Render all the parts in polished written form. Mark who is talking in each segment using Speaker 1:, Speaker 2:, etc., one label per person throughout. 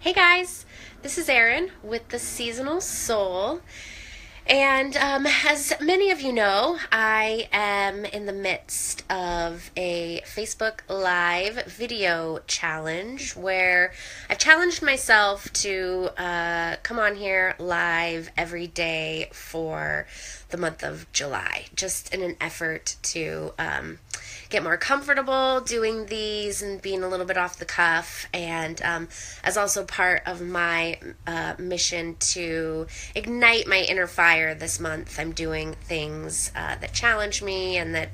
Speaker 1: Hey guys, this is Erin with the Seasonal Soul. And as many of you know, I am in the midst of a Facebook Live video challenge where I've challenged myself to come on here live every day for the month of July, just in an effort to get more comfortable doing these and being a little bit off the cuff, and as also part of my mission to ignite my inner fire this month. I'm doing things that challenge me and that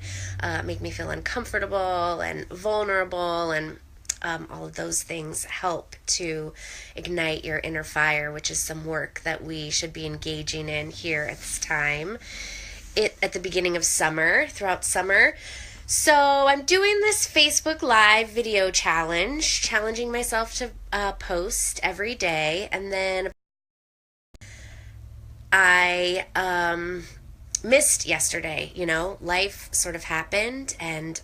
Speaker 1: make me feel uncomfortable and vulnerable, and all of those things help to ignite your inner fire, which is some work that we should be engaging in here at this time, at the beginning of summer, throughout summer. So I'm doing this Facebook Live video challenge, challenging myself to post every day, and then I missed yesterday. Life sort of happened, and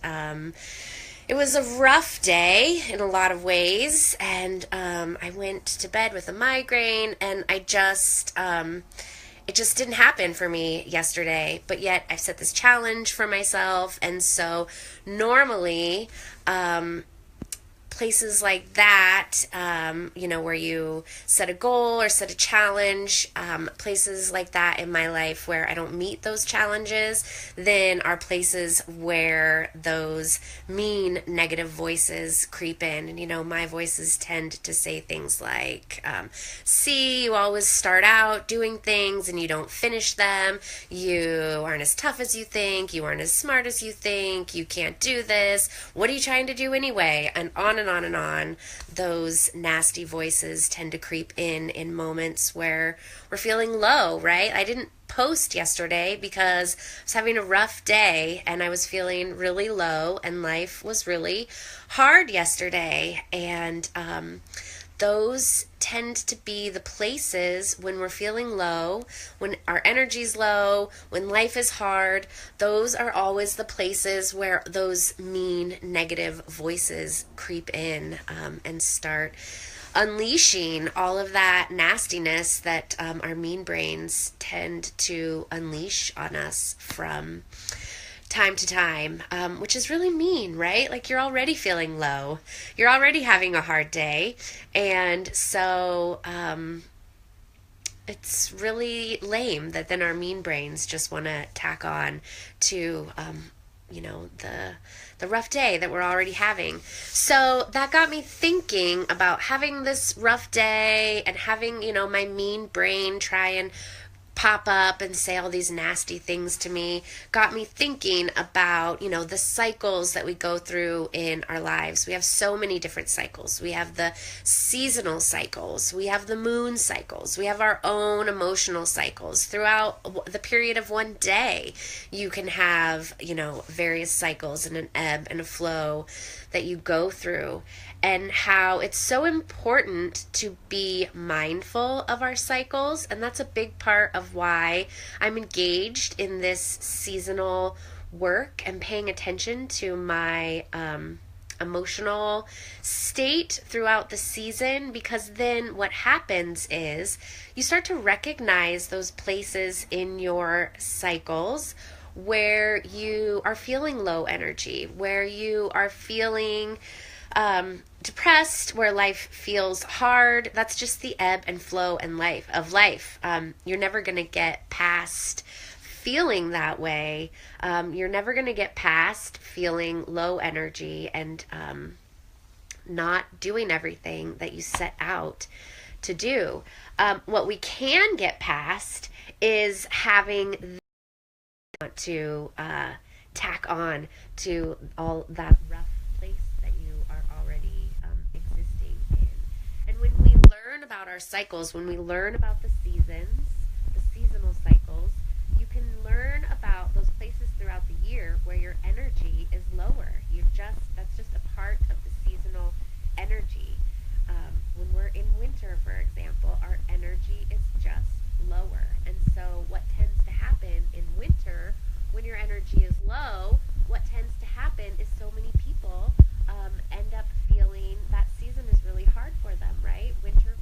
Speaker 1: it was a rough day in a lot of ways, and I went to bed with a migraine, and it just didn't happen for me yesterday. But yet I've set this challenge for myself, and so normally places like that, where you set a goal or set a challenge, places like that in my life where I don't meet those challenges, then are places where those mean negative voices creep in. And, my voices tend to say things like, see, you always start out doing things and you don't finish them. You aren't as tough as you think. You aren't as smart as you think. You can't do this. What are you trying to do anyway? And on and on and on. Those nasty voices tend to creep in moments where we're feeling low, right? I didn't post yesterday because I was having a rough day and I was feeling really low, and life was really hard yesterday. And those tend to be the places when we're feeling low, when our energy's low, when life is hard. Those are always the places where those mean, negative voices creep in and start unleashing all of that nastiness that our mean brains tend to unleash on us from time to time, which is really mean, right? Like, you're already feeling low. You're already having a hard day. And so it's really lame that then our mean brains just want to tack on to, the rough day that we're already having. So that got me thinking about having this rough day and having, my mean brain try and pop up and say all these nasty things to me, got me thinking about, the cycles that we go through in our lives. We have so many different cycles. We have the seasonal cycles. We have the moon cycles. We have our own emotional cycles. Throughout the period of one day, you can have, various cycles and an ebb and a flow that you go through, and how it's so important to be mindful of our cycles. And that's a big part of why I'm engaged in this seasonal work and paying attention to my emotional state throughout the season, because then what happens is you start to recognize those places in your cycles where you are feeling low energy, where you are feeling depressed, where life feels hard. That's just the ebb and flow of life. You're never going to get past feeling that way. You're never going to get past feeling low energy and not doing everything that you set out to do. What we can get past is having to tack on to all that rough place that you are already existing in. And when we learn about our cycles, when we learn about the seasons, the seasonal cycles, you can learn about those places throughout the year where your energy is lower. That's just a part of the seasonal energy. When we're in winter, for example, our energy is just lower. And so what tends to happen in winter, when your energy is low, what tends to happen is so many people end up feeling that season is really hard for them, right? Winter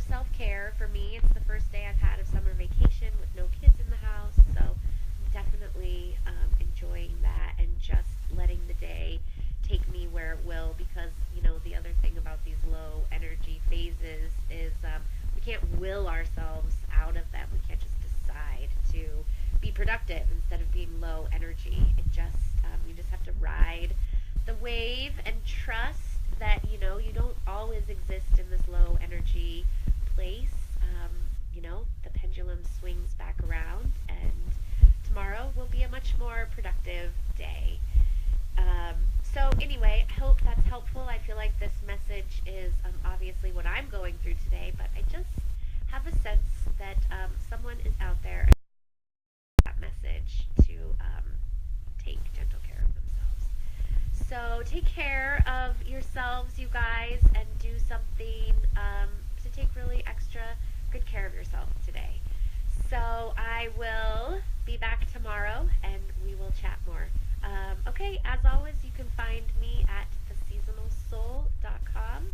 Speaker 1: self-care for me. It's the first day I've had of summer vacation with no kids in the house, so I'm definitely enjoying that and just letting the day take me where it will, because the other thing about these low energy phases is we can't will ourselves out of them. We can't just decide to be productive instead of being low energy. It just you just have to ride the wave and trust that you don't always exist in this low energy place. The pendulum swings back around, and tomorrow will be a much more productive day. So anyway, I hope that's helpful. I feel like this message is obviously what I'm going through today, but I just have a sense that someone is out there that message to take gentle care of themselves. So take care of yourselves, you guys, and do something to take really extra good care of yourself today. So I will be back tomorrow and we will chat more. Okay, as always, you can find me at theseasonalsoul.com.